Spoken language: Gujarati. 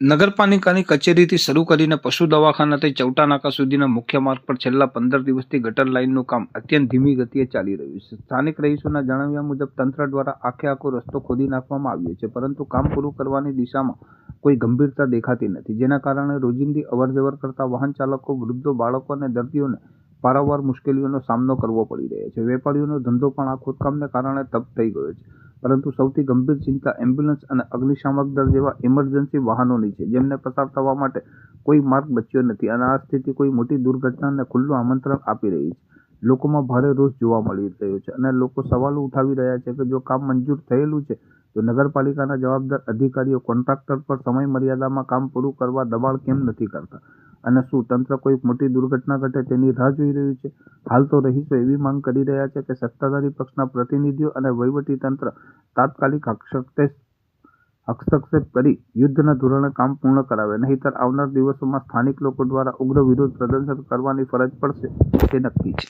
નગરપાલિકાની કચેરીથી શરૂ કરીને પશુ દવાખાનાથી ચૌટા નાકા સુધીના મુખ્ય માર્ગ પર છેલ્લા 15 દિવસથી ગટર લાઇનનું કામ અત્યંત ધીમી ગતિએ ચાલી રહ્યું છે. સ્થાનિક રહીશોના જણાવ્યા મુજબ તંત્ર દ્વારા આખો રસ્તો ખોદી નાખવામાં આવ્યો છે, પરંતુ કામ પૂરું કરવાની દિશામાં કોઈ ગંભીરતા દેખાતી નથી, જેના કારણે રોજિંદી અવરજવર કરતા વાહન ચાલકો, વૃદ્ધો, બાળકો અને દર્દીઓને પારાવાર મુશ્કેલીઓનો સામનો કરવો પડી રહ્યો છે. વેપારીઓનો ધંધો પણ આ ખોદકામને કારણે ઠપ થઈ ગયો છે. પરંતુ સૌથી ગંભીર ચિંતા એમ્બ્યુલન્સ અને અગ્નિશામક દળ જેવા ઇમરજન્સી વાહનોની છે, જેમને પસાર થવા માટે કોઈ માર્ગ બચ્યો નથી અને આ સ્થિતિ કોઈ મોટી દુર્ઘટનાને ખુલ્લું આમંત્રણ આપી રહી છે. લોકોમાં ભારે રોષ જોવા મળી રહ્યો છે અને લોકો સવાલો ઉઠાવી રહ્યા છે કે જો કામ મંજૂર થયેલું છે તો નગરપાલિકાના જવાબદાર અધિકારીઓ કોન્ટ્રાક્ટર પર સમય મર્યાદામાં કામ પૂરું કરવા દબાણ કેમ નથી કરતા અને શું તંત્ર કોઈ મોટી દુર્ઘટના ઘટે તેની રાહ જોઈ રહ્યું છે? હાલ તો રહીશો એવી માંગ કરી રહ્યા છે કે સત્તાધારી પક્ષના પ્રતિનિધિઓ અને વહીવટી તંત્ર તાત્કાલિક હસ્તક્ષેપ કરી યુદ્ધના ધોરણે કામ પૂર્ણ કરાવે, નહીંતર આવનાર દિવસોમાં સ્થાનિક લોકો દ્વારા ઉગ્ર વિરોધ પ્રદર્શન કરવાની ફરજ પડશે તે નક્કી છે.